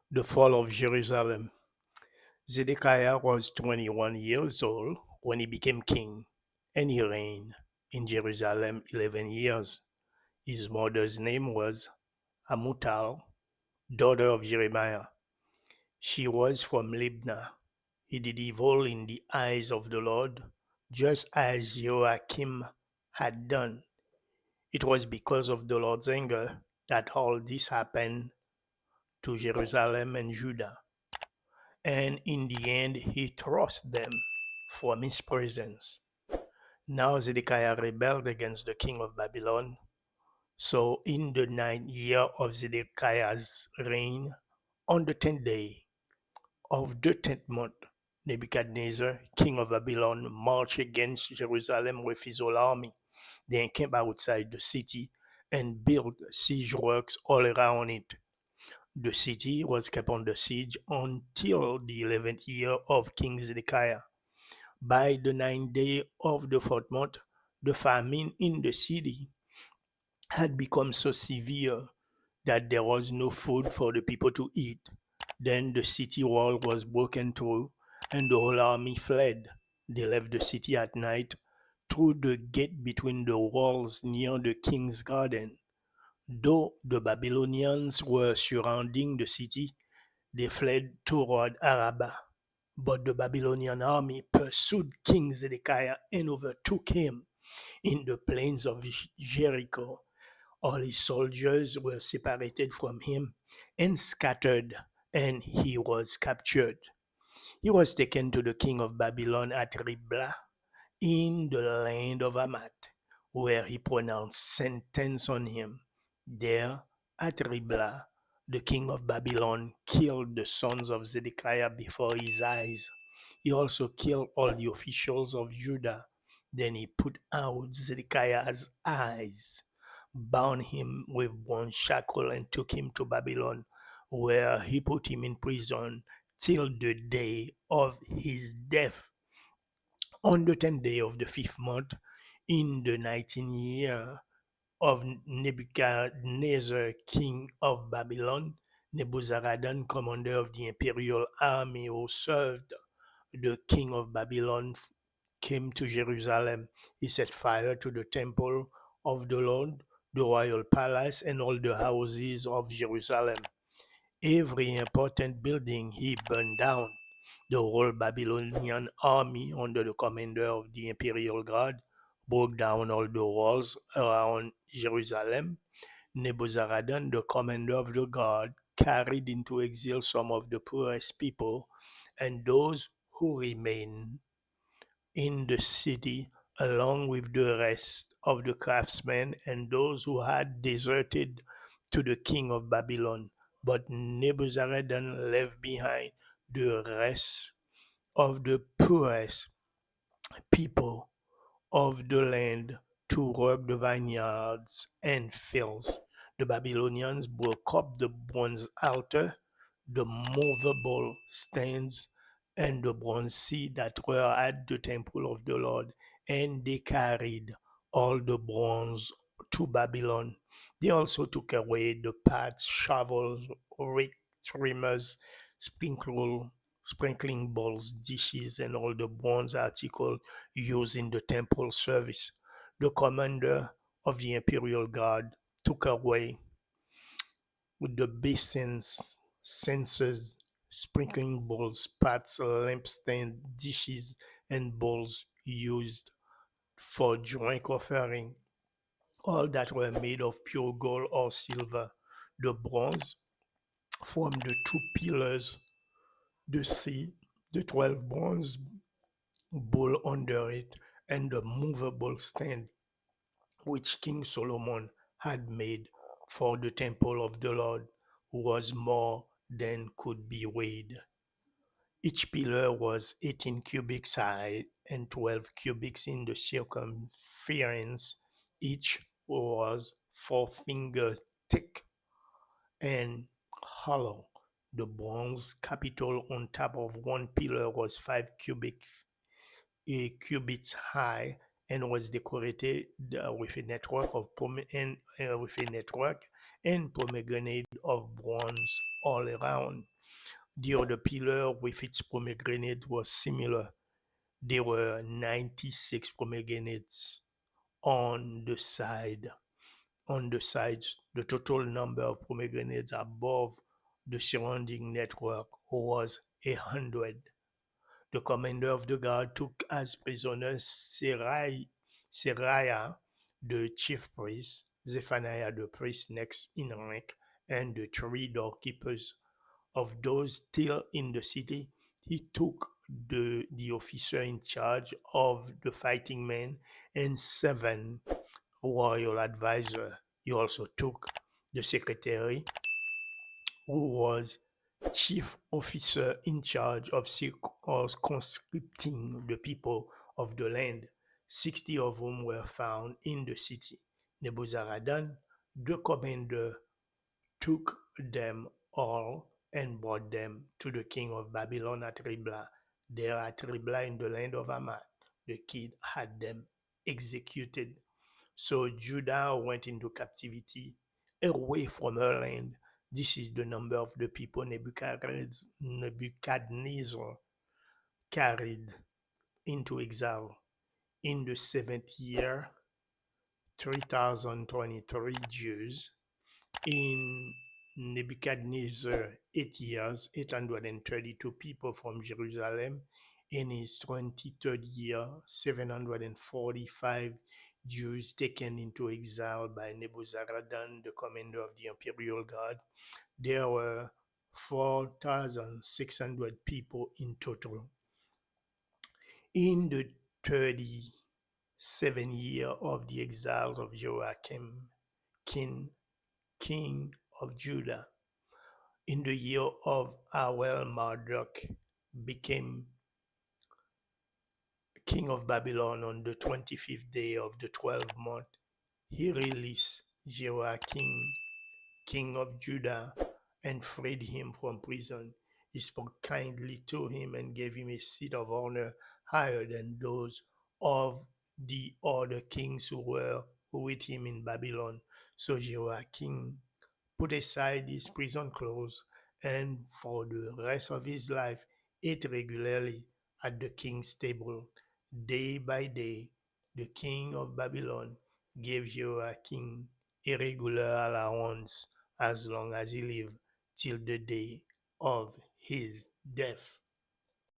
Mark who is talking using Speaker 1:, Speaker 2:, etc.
Speaker 1: The fall of Jerusalem. Zedekiah was 21 years old when he became king, and he reigned in Jerusalem 11 years. His mother's name was Amutal, daughter of Jeremiah. She was from Libnah. He did evil in the eyes of the Lord, just as Joachim had done. It was because of the Lord's anger that all this happened to Jerusalem and Judah. And in the end, he thrust them from his presence. Now Zedekiah rebelled against the king of Babylon. So in the 9th year of Zedekiah's reign, on the 10th day of the 10th month, Nebuchadnezzar, king of Babylon, marched against Jerusalem with his whole army. They encamped outside the city and built siege works all around it. The city was kept under siege until the 11th year of King Zedekiah. By the 9th day of the 4th month, the famine in the city had become so severe that there was no food for the people to eat. Then the city wall was broken through, and the whole army fled. They left the city at night through the gate between the walls near the king's garden. Though the Babylonians were surrounding the city, they fled toward Arabah. But the Babylonian army pursued King Zedekiah and overtook him in the plains of Jericho. All his soldiers were separated from him and scattered, and he was captured. He was taken to the king of Babylon at Riblah in the land of Amat, where he pronounced sentence on him. There, at Riblah, the king of Babylon killed the sons of Zedekiah before his eyes. He also killed all the officials of Judah. Then he put out Zedekiah's eyes, bound him with one shackle, and took him to Babylon, where he put him in prison till the day of his death. On the 10th day of the 5th month, in the 19th year of Nebuchadnezzar, king of Babylon, Nebuzaradan, commander of the imperial army who served the king of Babylon, came to Jerusalem. He set fire to the temple of the Lord, the royal palace, and all the houses of Jerusalem. Every important building he burned down. The whole Babylonian army, under the commander of the imperial guard, broke down all the walls around Jerusalem. Nebuzaradan, the commander of the guard, carried into exile some of the poorest people, and those who remained in the city, along with the rest of the craftsmen and those who had deserted to the king of Babylon. But Nebuzaradan left behind the rest of the poorest people of the land to work the vineyards and fields. The Babylonians broke up the bronze altar, the movable stands, and the bronze seat that were at the temple of the Lord, and they carried all the bronze to Babylon. They also took away the pots, shovels, rake trimmers, sprinkle, sprinkling bowls, dishes, and all the bronze articles used in the temple service. The commander of the imperial guard took away with the basins, censers, sprinkling bowls, pots, lampstand, dishes, and bowls used for drink offering, all that were made of pure gold or silver. The bronze formed the two pillars, the sea, the 12 bronze bowl under it, and the movable stand which King Solomon had made for the temple of the Lord was more than could be weighed. Each pillar was 18 cubits high and 12 cubits in the circumference. Each was 4 fingers thick and hollow. The bronze capital on top of one pillar was 5 cubits high and was decorated with a network of pomegranate of bronze all around. The other pillar with its pomegranate was similar. There were 96 pomegranates on the side. On the sides, the total number of pomegranates above the surrounding network was 100. The commander of the guard took as prisoners Seraiah, the chief priest, Zephaniah, the priest next in rank, and the three doorkeepers. Of those still in the city, he took the officer in charge of the fighting men and seven royal advisors. He also took the secretary, who was chief officer in charge of conscripting the people of the land, 60 of whom were found in the city. Nebuzaradan, the commander, took them all and brought them to the king of Babylon at Riblah. There at Riblah in the land of Hamath, the king had them executed. So Judah went into captivity away from her land. This is the number of the people Nebuchadnezzar carried into exile. In the seventh year, 3023 Jews. In Nebuchadnezzar 8 years, 832 people from Jerusalem. In his 23rd year, 745 Jews taken into exile by Nebuzaradan, the commander of the imperial guard. There were 4,600 people in total. In the 37th year of the exile of Joachim, king of Judah, in the year of Awel, Marduk became king of Babylon on the 25th day of the 12th month. He released Joachim, king of Judah, and freed him from prison. He spoke kindly to him and gave him a seat of honor higher than those of the other kings who were with him in Babylon. So Joachim put aside his prison clothes and for the rest of his life ate regularly at the king's table. Day by day, the king of Babylon gave Joachim a regular allowance as long as he lived till the day of his death.